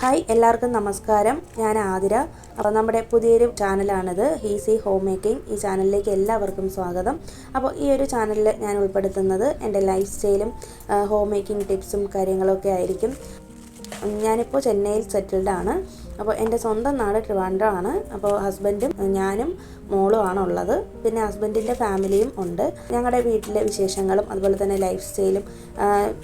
Hi എല്ലാവർക്കും നമസ്കാരം. ഞാൻ ആതിര. അപ്പോൾ നമ്മുടെ പുതിയൊരു ചാനലാണിത്, ഈസി ഹോം മേക്കിംഗ്. ഈ ചാനലിലേക്ക് എല്ലാവർക്കും സ്വാഗതം. അപ്പോൾ ഈ ഒരു ചാനലിൽ ഞാൻ ഉൾപ്പെടുത്തുന്നത് എൻ്റെ ലൈഫ് സ്റ്റൈലും ഹോം മേക്കിംഗ് ടിപ്സും കാര്യങ്ങളൊക്കെ ആയിരിക്കും. ഞാനിപ്പോൾ ചെന്നൈയിൽ സെറ്റിൽഡ് ആണ്. അപ്പോൾ എൻ്റെ സ്വന്തം നാട് ട്രിവാൻഡ്രമാണ്. അപ്പോൾ ഹസ്ബൻഡും ഞാനും മോളും ആണുള്ളത്. പിന്നെ ഹസ്ബൻഡിൻ്റെ ഫാമിലിയും ഉണ്ട്. ഞങ്ങളുടെ വീട്ടിലെ വിശേഷങ്ങളും അതുപോലെ തന്നെ ലൈഫ് സ്റ്റൈലും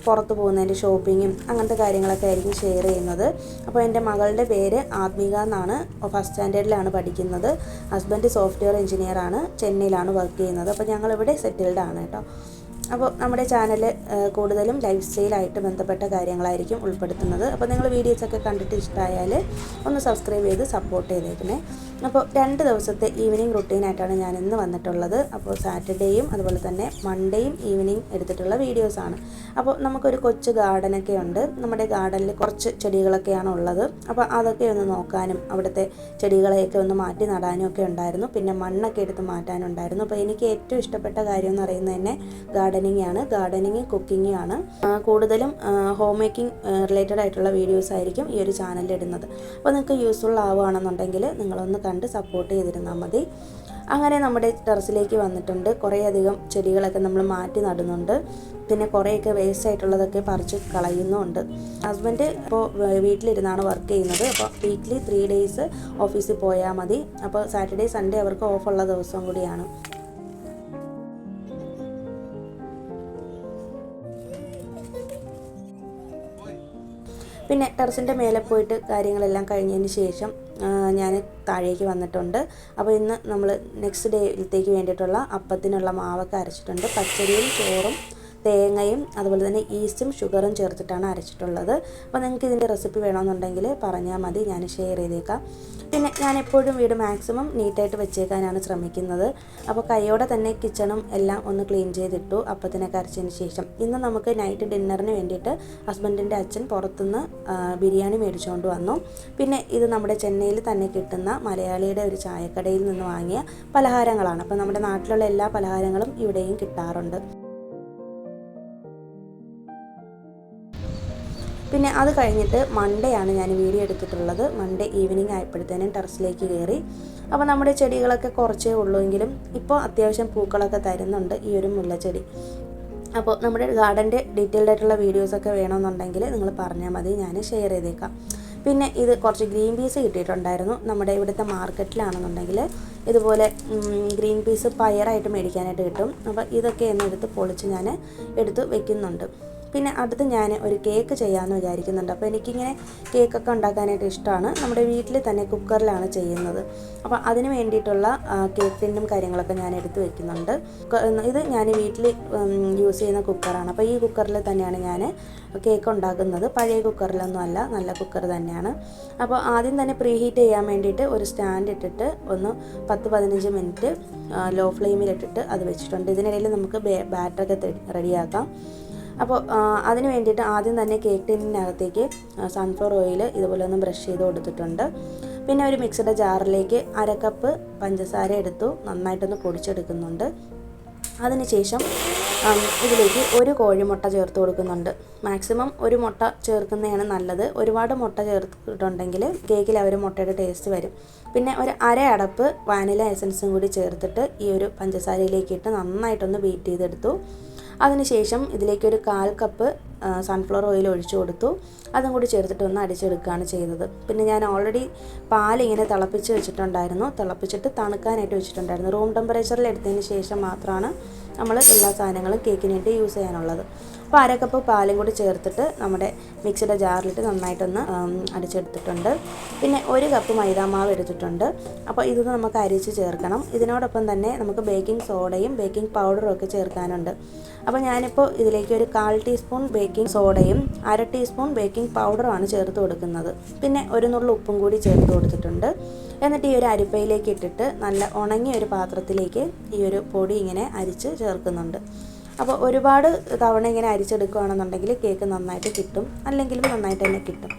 പുറത്ത് പോകുന്നതിൻ്റെ ഷോപ്പിങ്ങും അങ്ങനത്തെ കാര്യങ്ങളൊക്കെ ആയിരിക്കും ഷെയർ ചെയ്യുന്നത്. അപ്പോൾ എൻ്റെ മകളുടെ പേര് ആത്മിക എന്നാണ്. ഫസ്റ്റ് സ്റ്റാൻഡേർഡിലാണ് പഠിക്കുന്നത്. ഹസ്ബൻഡ് സോഫ്റ്റ്വെയർ എഞ്ചിനീയറാണ്. ചെന്നൈയിലാണ് വർക്ക് ചെയ്യുന്നത്. അപ്പോൾ ഞങ്ങളിവിടെ സെറ്റിൽഡ് ആണ് കേട്ടോ. അപ്പോൾ നമ്മുടെ ചാനൽ കൂടുതലും ലൈഫ് സ്റ്റൈലായിട്ട് ബന്ധപ്പെട്ട കാര്യങ്ങളായിരിക്കും ഉൾപ്പെടുത്തുന്നത്. അപ്പോൾ നിങ്ങൾ വീഡിയോസൊക്കെ കണ്ടിട്ട് ഇഷ്ടമായാൽ ഒന്ന് സബ്സ്ക്രൈബ് ചെയ്ത് സപ്പോർട്ട് ചെയ്തേക്കണേ. അപ്പോൾ 2 ദിവസത്തെ ഈവനിങ് റുട്ടീനായിട്ടാണ് ഞാൻ ഇന്ന് വന്നിട്ടുള്ളത്. അപ്പോൾ സാറ്റർഡേയും അതുപോലെ തന്നെ മൺഡേയും ഈവനിങ് എടുത്തിട്ടുള്ള വീഡിയോസാണ്. അപ്പോൾ നമുക്കൊരു കൊച്ചു ഗാർഡനൊക്കെ ഉണ്ട്. നമ്മുടെ ഗാർഡനിൽ കുറച്ച് ചെടികളൊക്കെയാണ് ഉള്ളത്. അപ്പോൾ അതൊക്കെ ഒന്ന് നോക്കാനും അവിടുത്തെ ചെടികളെയൊക്കെ ഒന്ന് മാറ്റി നടാനും ഒക്കെ ഉണ്ടായിരുന്നു. പിന്നെ മണ്ണൊക്കെ എടുത്ത് മാറ്റാനുണ്ടായിരുന്നു. അപ്പോൾ എനിക്ക് ഏറ്റവും ഇഷ്ടപ്പെട്ട കാര്യം എന്ന് പറയുന്നത് തന്നെ ഗാർഡനിങ് കുക്കിങ്ങും ആണ്. കൂടുതലും ഹോം മേക്കിംഗ് റിലേറ്റഡ് ആയിട്ടുള്ള വീഡിയോസ് ആയിരിക്കും ഈ ഒരു ചാനലിൽ ഇടുന്നത്. അപ്പോൾ നിങ്ങൾക്ക് യൂസ്ഫുൾ ആവുകയാണെന്നുണ്ടെങ്കിൽ നിങ്ങളൊന്ന് കണ്ട് സപ്പോർട്ട് ചെയ്തിരുന്നാൽ മതി. അങ്ങനെ നമ്മുടെ ടെറസിലേക്ക് വന്നിട്ടുണ്ട്. കുറേയധികം ചെടികളൊക്കെ നമ്മൾ മാറ്റി നടുന്നുണ്ട്. പിന്നെ കുറേയൊക്കെ വേസ്റ്റ് ആയിട്ടുള്ളതൊക്കെ പറിച്ച് കളയുന്നുമുണ്ട്. ഹസ്ബൻഡ് ഇപ്പോൾ വീട്ടിലിരുന്നാണ് വർക്ക് ചെയ്യുന്നത്. അപ്പോൾ വീക്ക്ലി 3 ഡേയ്സ് ഓഫീസിൽ പോയാൽ മതി. അപ്പോൾ സാറ്റർഡേ സൺഡേ അവർക്ക് ഓഫുള്ള ദിവസം കൂടിയാണ്. പിന്നെ ടെറസിൻ്റെ മേലെ പോയിട്ട് കാര്യങ്ങളെല്ലാം കഴിഞ്ഞതിന് ശേഷം ഞാൻ താഴേക്ക് വന്നിട്ടുണ്ട്. അപ്പോൾ ഇന്ന് നമ്മൾ നെക്സ്റ്റ് ഡേയിലത്തേക്ക് വേണ്ടിയിട്ടുള്ള അപ്പത്തിനുള്ള മാവൊക്കെ അരച്ചിട്ടുണ്ട്. പച്ചരിയും ചോറും തേങ്ങയും അതുപോലെ തന്നെ ഈസ്റ്റും ഷുഗറും ചേർത്തിട്ടാണ് അരച്ചിട്ടുള്ളത്. അപ്പോൾ നിങ്ങൾക്ക് ഇതിൻ്റെ റെസിപ്പി വേണമെന്നുണ്ടെങ്കിൽ പറഞ്ഞാൽ മതി, ഞാൻ ഷെയർ ചെയ്തേക്കാം. പിന്നെ ഞാൻ എപ്പോഴും വീട് മാക്സിമം നീറ്റായിട്ട് വെച്ചേക്കാനാണ് ശ്രമിക്കുന്നത്. അപ്പോൾ കൈയോടെ തന്നെ കിച്ചണും എല്ലാം ഒന്ന് ക്ലീൻ ചെയ്തിട്ടു അപ്പത്തിനൊക്കെ അരച്ചതിന് ശേഷം. ഇന്ന് നമുക്ക് നൈറ്റ് ഡിന്നറിന് വേണ്ടിയിട്ട് ഹസ്ബൻഡിൻ്റെ അച്ഛൻ പുറത്തുനിന്ന് ബിരിയാണി മേടിച്ചുകൊണ്ട് വന്നു. പിന്നെ ഇത് നമ്മുടെ ചെന്നൈയിൽ തന്നെ കിട്ടുന്ന മലയാളിയുടെ ഒരു ചായക്കടയിൽ നിന്ന് വാങ്ങിയ പലഹാരങ്ങളാണ്. അപ്പോൾ നമ്മുടെ നാട്ടിലുള്ള എല്ലാ പലഹാരങ്ങളും ഇവിടെയും കിട്ടാറുണ്ട്. പിന്നെ അത് കഴിഞ്ഞിട്ട് മൺഡേ ആണ് ഞാൻ വീഡിയോ എടുത്തിട്ടുള്ളത്. മൺഡേ ഈവനിങ് ആയപ്പോഴത്തേനും ടെറസിലേക്ക് കയറി. അപ്പോൾ നമ്മുടെ ചെടികളൊക്കെ കുറച്ചേ ഉള്ളൂവെങ്കിലും ഇപ്പോൾ അത്യാവശ്യം പൂക്കളൊക്കെ തരുന്നുണ്ട് ഈ ഒരു മുല്ലച്ചെടി. അപ്പോൾ നമ്മുടെ ഗാർഡൻ്റെ ഡീറ്റെയിൽഡ് ആയിട്ടുള്ള വീഡിയോസൊക്കെ വേണമെന്നുണ്ടെങ്കിൽ നിങ്ങൾ പറഞ്ഞാൽ മതി, ഞാൻ ഷെയർ ചെയ്തേക്കാം. പിന്നെ ഇത് കുറച്ച് ഗ്രീൻ പീസ് കിട്ടിയിട്ടുണ്ടായിരുന്നു. നമ്മുടെ ഇവിടുത്തെ മാർക്കറ്റിലാണെന്നുണ്ടെങ്കിൽ ഇതുപോലെ ഗ്രീൻ പീസ് പയറായിട്ട് മേടിക്കാനായിട്ട് കിട്ടും. അപ്പോൾ ഇതൊക്കെ എന്നെടുത്ത് പൊളിച്ച് ഞാൻ എടുത്ത് വെക്കുന്നുണ്ട്. പിന്നെ അടുത്ത് ഞാൻ ഒരു കേക്ക് ചെയ്യാമെന്ന് വിചാരിക്കുന്നുണ്ട്. അപ്പോൾ എനിക്കിങ്ങനെ കേക്കൊക്കെ ഉണ്ടാക്കാനായിട്ട് ഇഷ്ടമാണ്. നമ്മുടെ വീട്ടിൽ തന്നെ കുക്കറിലാണ് ചെയ്യുന്നത്. അപ്പോൾ അതിന് വേണ്ടിയിട്ടുള്ള കേക്ക് ടിന്നും കാര്യങ്ങളൊക്കെ ഞാൻ എടുത്ത് വെക്കുന്നുണ്ട്. ഇത് ഞാൻ വീട്ടിൽ യൂസ് ചെയ്യുന്ന കുക്കറാണ്. അപ്പോൾ ഈ കുക്കറിൽ തന്നെയാണ് ഞാൻ കേക്ക് ഉണ്ടാക്കുന്നത്. പഴയ കുക്കറിലൊന്നും അല്ല, നല്ല കുക്കർ തന്നെയാണ്. അപ്പോൾ ആദ്യം തന്നെ പ്രീ ഹീറ്റ് ചെയ്യാൻ വേണ്ടിയിട്ട് ഒരു സ്റ്റാൻഡ് ഇട്ടിട്ട് ഒന്ന് 10-15 മിനിറ്റ് ലോ ഫ്ലെയിമിലിട്ടിട്ട് അത് വെച്ചിട്ടുണ്ട്. ഇതിനിടയിൽ നമുക്ക് ബാറ്ററൊക്കെ റെഡിയാക്കാം. അപ്പോൾ അതിന് വേണ്ടിയിട്ട് ആദ്യം തന്നെ കേക്ക് ടിന്നിനകത്തേക്ക് സൺഫ്ലവർ ഓയിൽ ഇതുപോലെ ഒന്ന് ബ്രഷ് ചെയ്ത് കൊടുത്തിട്ടുണ്ട്. പിന്നെ ഒരു മിക്സിയുടെ ജാറിലേക്ക് 1/2 കപ്പ് പഞ്ചസാര എടുത്തു നന്നായിട്ടൊന്ന് പൊടിച്ചെടുക്കുന്നുണ്ട്. അതിനുശേഷം ഇതിലേക്ക് ഒരു കോഴിമുട്ട ചേർത്ത് കൊടുക്കുന്നുണ്ട്. മാക്സിമം ഒരു മുട്ട ചേർക്കുന്നതാണ് നല്ലത്. ഒരുപാട് മുട്ട ചേർത്തിട്ടുണ്ടെങ്കിൽ കേക്കിൽ ഒരു മുട്ടയുടെ ടേസ്റ്റ് വരും. പിന്നെ ഒരു 1/2 അടപ്പ് വാനില എസൻസും കൂടി ചേർത്തിട്ട് ഈ ഒരു പഞ്ചസാരയിലേക്ക് ഇട്ട് നന്നായിട്ടൊന്ന് ബീറ്റ് ചെയ്തെടുത്തു. അതിനുശേഷം ഇതിലേക്ക് ഒരു 1/4 കപ്പ് സൺഫ്ലവർ ഓയിൽ ഒഴിച്ചു കൊടുത്തു. അതും കൂടി ചേർത്തിട്ട് ഒന്ന് അടിച്ചെടുക്കുകയാണ് ചെയ്തത്. പിന്നെ ഞാൻ ഓൾറെഡി പാലിങ്ങനെ തിളപ്പിച്ച് വെച്ചിട്ടുണ്ടായിരുന്നു. തിളപ്പിച്ചിട്ട് തണുക്കാനായിട്ട് വെച്ചിട്ടുണ്ടായിരുന്നു. റൂം ടെമ്പറേച്ചറിൽ എടുത്തതിന് ശേഷം മാത്രമാണ് നമ്മൾ എല്ലാ സാധനങ്ങളും കേക്കിന് വേണ്ടി യൂസ് ചെയ്യാനുള്ളത്. അപ്പോൾ 1/2 കപ്പ് പാലും കൂടി ചേർത്തിട്ട് നമ്മുടെ മിക്സിയുടെ ജാറിലിട്ട് നന്നായിട്ടൊന്ന് അടിച്ചെടുത്തിട്ടുണ്ട്. പിന്നെ 1 കപ്പ് മൈദാമാവ് എടുത്തിട്ടുണ്ട്. അപ്പോൾ ഇത് നമുക്ക് അരിച്ച് ചേർക്കണം. ഇതിനോടൊപ്പം തന്നെ നമുക്ക് ബേക്കിംഗ് സോഡയും ബേക്കിംഗ് പൗഡറും ഒക്കെ ചേർക്കാനുണ്ട്. അപ്പോൾ ഞാനിപ്പോൾ ഇതിലേക്ക് ഒരു 1/4 ടീസ്പൂൺ ബേക്കിംഗ് സോഡയും 1/2 ടീസ്പൂൺ ബേക്കിംഗ് പൗഡറുമാണ് ചേർത്ത് കൊടുക്കുന്നത്. പിന്നെ ഒരു നുള്ളു ഉപ്പും കൂടി ചേർത്ത് കൊടുത്തിട്ടുണ്ട്. എന്നിട്ട് ഈ ഒരു അരിപ്പയിലേക്ക് ഇട്ടിട്ട് നല്ല ഉണങ്ങിയ ഒരു പാത്രത്തിലേക്ക് ഈ ഒരു പൊടി ഇങ്ങനെ അരിച്ച് ചേർക്കുന്നുണ്ട്. അപ്പോൾ ഒരുപാട് തവണ ഇങ്ങനെ അരിച്ചെടുക്കുകയാണെന്നുണ്ടെങ്കിൽ കേക്ക് നന്നായിട്ട് കിട്ടും, അല്ലെങ്കിലും നന്നായിട്ട് തന്നെ കിട്ടും.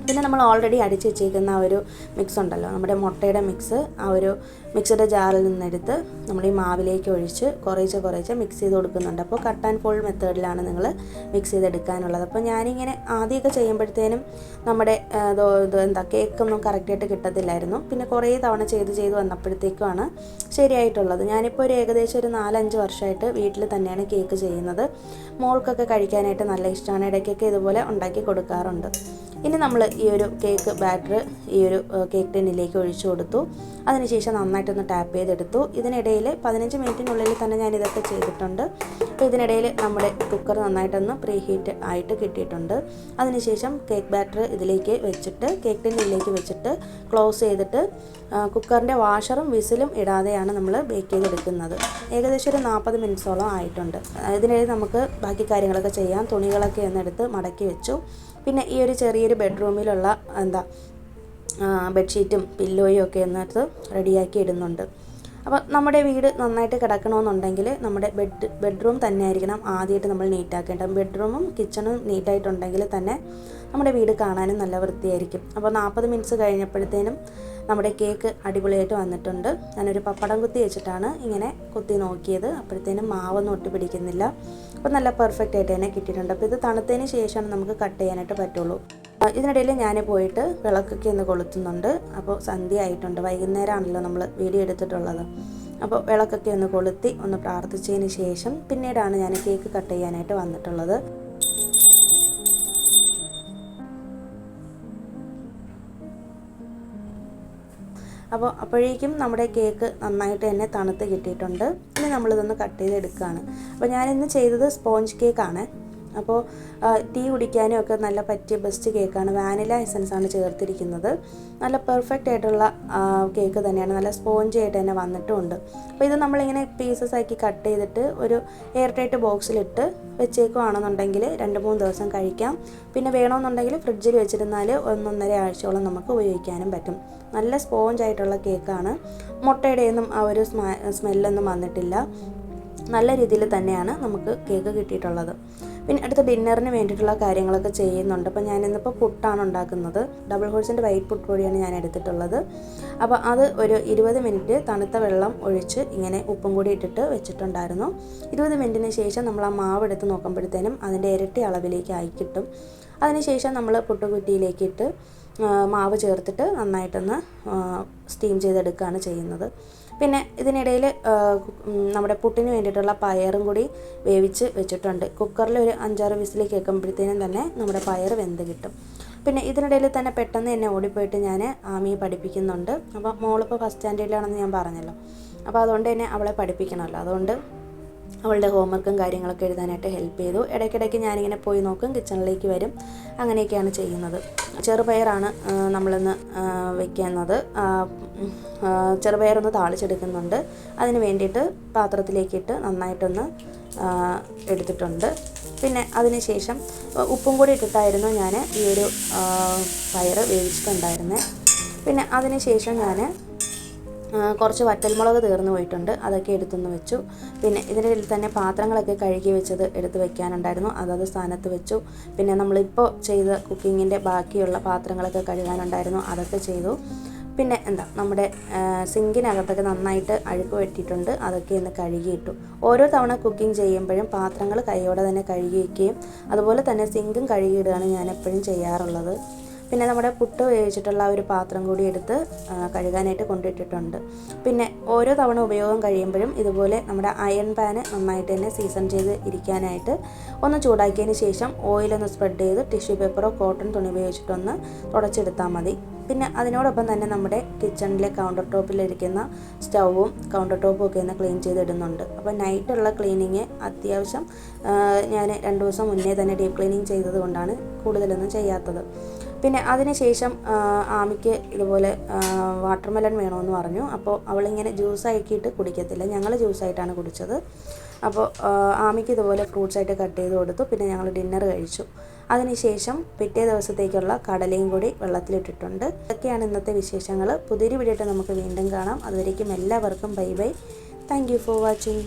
പിന്നെ നമ്മൾ ഓൾറെഡി അടിച്ച് വെച്ചേക്കുന്ന ആ ഒരു മിക്സ് ഉണ്ടല്ലോ, നമ്മുടെ മുട്ടയുടെ മിക്സ്, ആ ഒരു മിക്സിയുടെ ജാറിൽ നിന്നെടുത്ത് നമ്മൾ ഈ മാവിലേക്ക് ഒഴിച്ച് കുറേശ്ശെ മിക്സ് ചെയ്ത് കൊടുക്കുന്നുണ്ട്. അപ്പോൾ കട്ട് ആൻഡ് ഫോൾഡ് മെത്തേഡിലാണ് നിങ്ങൾ മിക്സ് ചെയ്തെടുക്കാനുള്ളത്. അപ്പോൾ ഞാനിങ്ങനെ ആദ്യമൊക്കെ ചെയ്യുമ്പോഴത്തേനും നമ്മുടെ കേക്കൊന്നും കറക്റ്റായിട്ട് കിട്ടത്തില്ലായിരുന്നു. പിന്നെ കുറേ തവണ ചെയ്ത് വന്നപ്പോഴത്തേക്കുമാണ് ശരിയായിട്ടുള്ളത്. ഞാനിപ്പോൾ ഏകദേശം ഒരു 4-5 വർഷമായിട്ട് വീട്ടിൽ തന്നെയാണ് കേക്ക് ചെയ്യുന്നത്. മോൾക്കൊക്കെ കഴിക്കാനായിട്ട് നല്ല ഇഷ്ടമാണ്. ഇടയ്ക്കൊക്കെ ഇതുപോലെ ഉണ്ടാക്കി കൊടുക്കാറുണ്ട്. ഇനി നമ്മൾ ഈ ഒരു കേക്ക് ബാറ്റർ ഈ ഒരു കേക്ക് ടിന്നിലേക്ക് ഒഴിച്ചു കൊടുത്തു. അതിനുശേഷം നന്നായിട്ടൊന്ന് ടാപ്പ് ചെയ്തെടുത്തു. ഇതിനിടയിൽ 15 മിനിറ്റിനുള്ളിൽ തന്നെ ഞാൻ ഇതൊക്കെ ചെയ്തിട്ടുണ്ട്. അപ്പോൾ ഇതിനിടയിൽ നമ്മുടെ കുക്കർ നന്നായിട്ടൊന്ന് പ്രീ ഹീറ്റ് ആയിട്ട് കിട്ടിയിട്ടുണ്ട്. അതിനുശേഷം കേക്ക് ബാറ്റർ ഇതിലേക്ക് വെച്ചിട്ട് കേക്ക് ടിന്നിലേക്ക് വെച്ചിട്ട് ക്ലോസ് ചെയ്തിട്ട് കുക്കറിൻ്റെ വാഷറും വിസിലും ഇടാതെയാണ് നമ്മൾ ബേക്ക് ചെയ്തെടുക്കുന്നത്. ഏകദേശം ഒരു 40 മിനിറ്റ്സോളം ആയിട്ടുണ്ട്. ഇതിനിടയിൽ നമുക്ക് ബാക്കി കാര്യങ്ങളൊക്കെ ചെയ്യാം. തുണികളൊക്കെ ഒന്നെടുത്ത് മടക്കി വെച്ചു. പിന്നെ ഈ ഒരു ചെറിയൊരു ബെഡ്റൂമിലുള്ള ബെഡ്ഷീറ്റും പില്ലോയും ഒക്കെ ഒന്നെടുത്ത് റെഡിയാക്കി ഇടുന്നുണ്ട്. അപ്പോൾ നമ്മുടെ വീട് നന്നായിട്ട് കിടക്കണമെന്നുണ്ടെങ്കിൽ നമ്മുടെ ബെഡ്റൂം തന്നെ ആയിരിക്കണം ആദ്യമായിട്ട് നമ്മൾ നീറ്റാക്കേണ്ടത്. ബെഡ്റൂമും കിച്ചണും നീറ്റായിട്ടുണ്ടെങ്കിൽ തന്നെ നമ്മുടെ വീട് കാണാനും നല്ല വൃത്തിയായിരിക്കും. അപ്പോൾ 40 മിനിറ്റ്സ് കഴിഞ്ഞപ്പോഴത്തേനും നമ്മുടെ കേക്ക് അടിപൊളിയായിട്ട് വന്നിട്ടുണ്ട്. ഞാനൊരു പപ്പടം കുത്തി വെച്ചിട്ടാണ് ഇങ്ങനെ കുത്തി നോക്കിയത്. അപ്പോഴത്തേനും മാവൊന്നും ഒട്ടി പിടിക്കുന്നില്ല. അപ്പോൾ നല്ല പെർഫെക്റ്റ് ആയിട്ട് തന്നെ കിട്ടിയിട്ടുണ്ട്. അപ്പോൾ ഇത് തണുത്തതിന് ശേഷമാണ് നമുക്ക് കട്ട് ചെയ്യാനായിട്ട് പറ്റുള്ളൂ. ഇതിനിടയിൽ ഞാൻ പോയിട്ട് വിളക്കൊക്കെ ഒന്ന് കൊളുത്തുന്നുണ്ട്. അപ്പോൾ സന്ധ്യ ആയിട്ടുണ്ട്, വൈകുന്നേരമാണല്ലോ നമ്മൾ വീഡിയോ എടുത്തിട്ടുള്ളത്. അപ്പോൾ വിളക്കൊക്കെ ഒന്ന് കൊളുത്തി ഒന്ന് പ്രാർത്ഥിച്ചതിന് ശേഷം പിന്നീടാണ് ഞാൻ കേക്ക് കട്ട് ചെയ്യാനായിട്ട് വന്നിട്ടുള്ളത്. അപ്പോഴേക്കും നമ്മുടെ കേക്ക് നന്നായിട്ട് തന്നെ തണുത്ത് കിട്ടിയിട്ടുണ്ട്. ഇനി നമ്മളിതൊന്ന് കട്ട് ചെയ്തെടുക്കുകയാണ്. അപ്പോൾ ഞാനിന്ന് ചെയ്തത് സ്പോഞ്ച് കേക്കാണ്. അപ്പോൾ ടീ കുടിക്കാനും ഒക്കെ നല്ല പറ്റിയ ബെസ്റ്റ് കേക്കാണ്. വാനില എസൻസാണ് ചേർത്തിരിക്കുന്നത്. നല്ല പെർഫെക്റ്റ് ആയിട്ടുള്ള കേക്ക് തന്നെയാണ്. നല്ല സ്പോഞ്ചി ആയിട്ട് തന്നെ വന്നിട്ടുമുണ്ട്. അപ്പോൾ ഇത് നമ്മളിങ്ങനെ പീസസ് ആക്കി കട്ട് ചെയ്തിട്ട് ഒരു എയർ ടൈറ്റ് ബോക്സിലിട്ട് വെച്ചേക്കുവാണെന്നുണ്ടെങ്കിൽ 2-3 ദിവസം കഴിക്കാം. പിന്നെ വേണമെന്നുണ്ടെങ്കിൽ ഫ്രിഡ്ജിൽ വെച്ചിരുന്നാൽ 1-1.5 ആഴ്ചയോളം നമുക്ക് ഉപയോഗിക്കാനും പറ്റും. നല്ല സ്പോഞ്ചായിട്ടുള്ള കേക്കാണ്. മുട്ടയുടെയൊന്നും ആ ഒരു സ്മെല്ലൊന്നും വന്നിട്ടില്ല. നല്ല രീതിയിൽ തന്നെയാണ് നമുക്ക് കേക്ക് കിട്ടിയിട്ടുള്ളത്. പിന്നെ അടുത്ത ഡിന്നറിന് വേണ്ടിയിട്ടുള്ള കാര്യങ്ങളൊക്കെ ചെയ്യുന്നുണ്ട്. അപ്പോൾ ഞാനിന്നിപ്പോൾ പുട്ടാണ് ഉണ്ടാക്കുന്നത്. ഡബിൾ ഹോഴ്സിൻ്റെ വൈറ്റ് പുട്ട് പൊടിയാണ് ഞാൻ എടുത്തിട്ടുള്ളത്. അപ്പോൾ അത് ഒരു 20 മിനിറ്റ് തണുത്ത വെള്ളം ഒഴിച്ച് ഇങ്ങനെ ഉപ്പും കൂടി ഇട്ടിട്ട് വെച്ചിട്ടുണ്ടായിരുന്നു. 20 മിനിറ്റിന് ശേഷം നമ്മൾ ആ മാവ് എടുത്ത് നോക്കുമ്പോഴത്തേനും അതിൻ്റെ ഇരട്ടി അളവിലേക്ക് ആയി കിട്ടും. അതിനുശേഷം നമ്മൾ പുട്ടുകുറ്റിയിലേക്ക് ഇട്ട് മാവ് ചേർത്തിട്ട് നന്നായിട്ടൊന്ന് സ്റ്റീം ചെയ്തെടുക്കുകയാണ് ചെയ്യുന്നത്. പിന്നെ ഇതിനിടയിൽ നമ്മുടെ പുട്ടിന് വേണ്ടിയിട്ടുള്ള പയറും കൂടി വേവിച്ച് വെച്ചിട്ടുണ്ട്. കുക്കറിൽ ഒരു 5-6 വിസിലേക്ക് കേൾക്കുമ്പോഴത്തേനും തന്നെ നമ്മുടെ പയർ വെന്ത് കിട്ടും. പിന്നെ ഇതിനിടയിൽ തന്നെ പെട്ടെന്ന് തന്നെ ഓടിപ്പോയിട്ട് ഞാൻ ആമിയെ പഠിപ്പിക്കുന്നുണ്ട്. അപ്പോൾ മോളിപ്പോൾ ഫസ്റ്റ് സ്റ്റാൻഡേർഡിലാണെന്ന് ഞാൻ പറഞ്ഞല്ലോ. അപ്പോൾ അതുകൊണ്ട് തന്നെ അവളെ പഠിപ്പിക്കണമല്ലോ. അതുകൊണ്ട് അവളുടെ ഹോംവർക്കും കാര്യങ്ങളൊക്കെ എഴുതാനായിട്ട് ഹെൽപ്പ് ചെയ്തു. ഇടയ്ക്കിടയ്ക്ക് ഞാനിങ്ങനെ പോയി നോക്കും, കിച്ചണിലേക്ക് വരും. അങ്ങനെയൊക്കെയാണ് ചെയ്യുന്നത്. ചെറുപയറാണ് നമ്മളിന്ന് വയ്ക്കുന്നത്. ചെറുപയറൊന്ന് താളിച്ചെടുക്കുന്നുണ്ട്. അതിന് വേണ്ടിയിട്ട് പാത്രത്തിലേക്കിട്ട് നന്നായിട്ടൊന്ന് എടുത്തിട്ടുണ്ട്. പിന്നെ അതിന് ശേഷം ഉപ്പും കൂടി ഇട്ടിട്ടായിരുന്നു ഞാൻ ഈ ഒരു പയർ വേവിച്ചിട്ടുണ്ടായിരുന്നത്. പിന്നെ അതിന് ശേഷം ഞാൻ കുറച്ച് വറ്റൽമുളക് തീർന്നു പോയിട്ടുണ്ട്, അതൊക്കെ എടുത്തൊന്ന് വെച്ചു. പിന്നെ ഇതിനിടയിൽ തന്നെ പാത്രങ്ങളൊക്കെ കഴുകി വെച്ചത് എടുത്ത് വെക്കാനുണ്ടായിരുന്നു, അതത് സ്ഥാനത്ത് വെച്ചു. പിന്നെ നമ്മളിപ്പോൾ ചെയ്ത കുക്കിങ്ങിൻ്റെ ബാക്കിയുള്ള പാത്രങ്ങളൊക്കെ കഴുകാനുണ്ടായിരുന്നു, അതൊക്കെ ചെയ്തു. പിന്നെ നമ്മുടെ സിങ്കിനകത്തൊക്കെ നന്നായിട്ട് അഴുക്ക് വെട്ടിയിട്ടുണ്ട്, അതൊക്കെ ഒന്ന് കഴുകിയിട്ടു. ഓരോ തവണ കുക്കിംഗ് ചെയ്യുമ്പോഴും പാത്രങ്ങൾ കൈയോടെ തന്നെ കഴുകി വയ്ക്കുകയും അതുപോലെ തന്നെ സിങ്കും കഴുകിയിടുകയാണ് ഞാൻ എപ്പോഴും ചെയ്യാറുള്ളത്. പിന്നെ നമ്മുടെ പുട്ട് വേവിച്ചിട്ടുള്ള ഒരു പാത്രം കൂടി എടുത്ത് കഴുകാനായിട്ട് കൊണ്ടിട്ടിട്ടുണ്ട്. പിന്നെ ഓരോ തവണ ഉപയോഗം കഴിയുമ്പോഴും ഇതുപോലെ നമ്മുടെ അയൺ പാന് നന്നായിട്ട് തന്നെ സീസൺ ചെയ്ത് ഇരിക്കാനായിട്ട് ഒന്ന് ചൂടാക്കിയതിന് ശേഷം ഓയിലൊന്ന് സ്പ്രെഡ് ചെയ്ത് ടിഷ്യൂ പേപ്പറോ കോട്ടൺ തുണി ഉപയോഗിച്ചിട്ടൊന്ന് തുടച്ചെടുത്താൽ മതി. പിന്നെ അതിനോടൊപ്പം തന്നെ നമ്മുടെ കിച്ചണിലെ കൗണ്ടർ ടോപ്പിലിരിക്കുന്ന സ്റ്റൗവും കൗണ്ടർ ടോപ്പും ഒക്കെ ഒന്ന് ക്ലീൻ ചെയ്തിടുന്നുണ്ട്. അപ്പോൾ നൈറ്റുള്ള ക്ലീനിങ് അത്യാവശ്യം ഞാൻ 2 ദിവസം മുന്നേ തന്നെ ഡീപ്പ് ക്ലീനിങ് ചെയ്തത് കൊണ്ടാണ് കൂടുതലൊന്നും ചെയ്യാത്തത്. പിന്നെ അതിനുശേഷം ആമിക്ക് ഇതുപോലെ വാട്ടർമെലൺ വേണമെന്ന് പറഞ്ഞു. അപ്പോൾ അവളിങ്ങനെ ജ്യൂസാക്കിയിട്ട് കുടിക്കത്തില്ല, ഞങ്ങൾ ജ്യൂസായിട്ടാണ് കുടിച്ചത്. അപ്പോൾ ആമിക്ക് ഇതുപോലെ ഫ്രൂട്ട്സായിട്ട് കട്ട് ചെയ്ത് കൊടുത്തു. പിന്നെ ഞങ്ങൾ ഡിന്നർ കഴിച്ചു. അതിനുശേഷം പിറ്റേ ദിവസത്തേക്കുള്ള കടലയും കൂടി വെള്ളത്തിലിട്ടിട്ടുണ്ട്. ഇതൊക്കെയാണ് ഇന്നത്തെ വിശേഷങ്ങൾ. പുതിയൊരു വീഡിയോ നമുക്ക് വീണ്ടും കാണാം. അതുവരേക്കും എല്ലാവർക്കും bye bye. Thank you for watching.